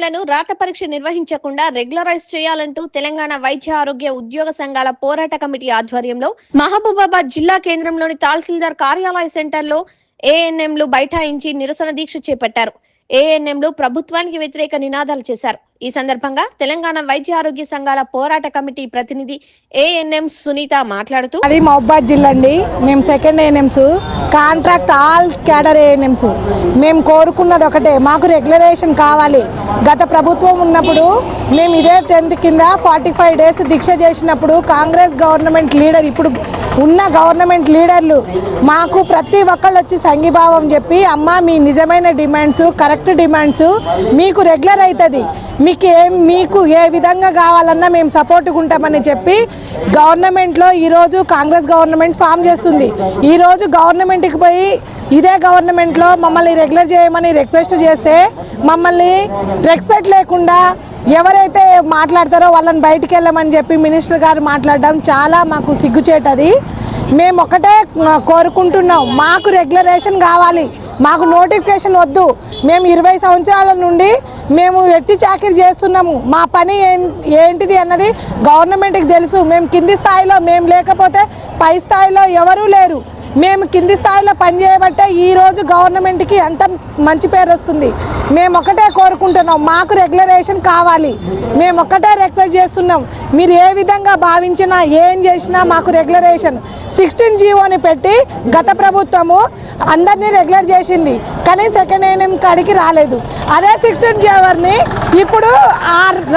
ఏఎన్ఎంలను రాత పరీక్ష నిర్వహించకుండా రెగ్యులరైజ్ చేయాలంటూ తెలంగాణ వైద్య ఆరోగ్య ఉద్యోగ సంఘాల పోరాట కమిటీ ఆధ్వర్యంలో మహబూబాబాద్ జిల్లా కేంద్రంలోని తహసీల్దార్ కార్యాలయ సెంటర్లో ఏఎన్ఎంలు బైఠాయించి నిరసన దీక్ష చేపట్టారు. ఏఎన్ఎంలు ప్రభుత్వానికి వ్యతిరేక నినాదాలు చేశారు. ఈ సందర్భంగా తెలంగాణ వైద్య ఆరోగ్య సంఘాల పోరాట కమిటీ ప్రతినిధి ఏఎన్ఎం సునీత మాట్లాడుతూ, అది మహబూబాబాద్ జిల్లా అండి. మేము second ANMs, contract all cadre ANMs. మేము కోరుకున్నది ఒకటే, మాకు రెగ్యులరేషన్ కావాలి. గత ప్రభుత్వం ఉన్నప్పుడు మేము ఇదే 10th కింద 45 days దీక్ష చేసినప్పుడు కాంగ్రెస్ గవర్నమెంట్ లీడర్, ఇప్పుడు ఉన్న గవర్నమెంట్ లీడర్లు మాకు ప్రతి ఒక్కళ్ళు వచ్చి సంఘీభావం చెప్పి, అమ్మ మీ నిజమైన డిమాండ్స్, కరెక్ట్ డిమాండ్స్ మీకు రెగ్యులర్ అవుతుంది, మీకు ఏ విధంగా కావాలన్నా మేము సపోర్ట్గా ఉంటామని చెప్పి గవర్నమెంట్లో ఈరోజు కాంగ్రెస్ గవర్నమెంట్ ఫామ్ చేస్తుంది. ఈరోజు గవర్నమెంట్కి పోయి ఇదే గవర్నమెంట్లో మమ్మల్ని రెగ్యులర్ చేయమని రిక్వెస్ట్ చేస్తే మమ్మల్ని రెస్పెక్ట్ లేకుండా ఎవరైతే మాట్లాడతారో వాళ్ళని బయటికి వెళ్ళమని చెప్పి మినిస్టర్ గారు మాట్లాడడం చాలా మాకు సిగ్గుచేటది. మేము ఒకటే కోరుకుంటున్నాం, మాకు రెగ్యులరేషన్ కావాలి, మాకు నోటిఫికేషన్ వద్దు. మేము 20 సంవత్సరాల నుండి మేము ఎట్టి చాకిరీ చేస్తున్నాము. మా పని ఏంటిది అన్నది గవర్నమెంట్కి తెలుసు. మేము కింది స్థాయిలో మేము లేకపోతే పై స్థాయిలో ఎవరూ లేరు. మేము కింది స్థాయిలో పనిచేయబట్టే ఈరోజు గవర్నమెంట్కి అంత మంచి పేరు వస్తుంది. మేము ఒకటే కోరుకుంటున్నాం, మాకు రెగ్యులరేషన్ కావాలి. మేము ఒక్కటే రిక్వెస్ట్ చేస్తున్నాం, మీరు ఏ విధంగా భావించినా ఏం చేసినా మాకు రెగ్యులరేషన్. 16 జీవోని పెట్టి గత ప్రభుత్వము అందరినీ రెగ్యులర్ చేసింది, కానీ సెకండ్ ఏఎన్ఎం కాడికి రాలేదు. అదే 16 జీవోని ఇప్పుడు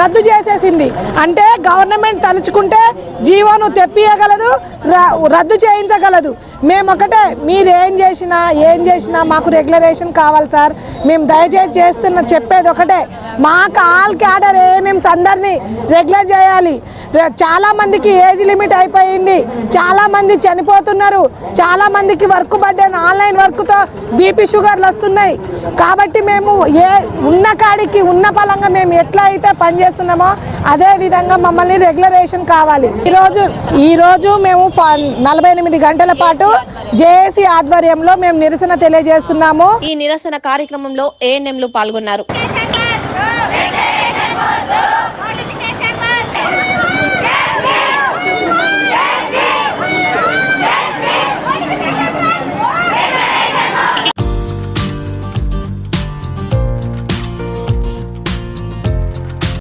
రద్దు చేసేసింది. అంటే గవర్నమెంట్ తలుచుకుంటే జీవోను తెప్పియగలదు, రద్దు చేయించగలదు. మేము ఒకటే, మీరు ఏం చేసినా మాకు రెగ్యులరేషన్ కావాలి సార్. మేము దయచేసి చెప్పేది ఒకటే, మాకు ఆల్ క్యాడర్ ఏఎన్ఎంస్ అందరినీ రెగ్యులర్ చేయాలి. చాలా మందికి ఏజ్ లిమిట్ అయిపోయింది, చాలా మంది చనిపోతున్నారు, చాలా మందికి వర్క్ బర్డెన్, ఆన్లైన్ వర్క్తో బీపీ షుగర్లు వస్తున్నాయి. కాబట్టి మేము ఉన్న కాడికి ఉన్న పలంగా మేము ఎట్లా అయితే పనిచేస్తున్నామో అదే విధంగా మమ్మల్ని రెగ్యులరేషన్ కావాలి. ఈరోజు మేము 48 గంటల పాటు జేఏసీ ఆధ్వర్యంలో మేము నిరసన తెలియజేస్తున్నాము. ఈ నిరసన కార్యక్రమంలో ఏఎన్ఎంలు పాల్గొన్నారు.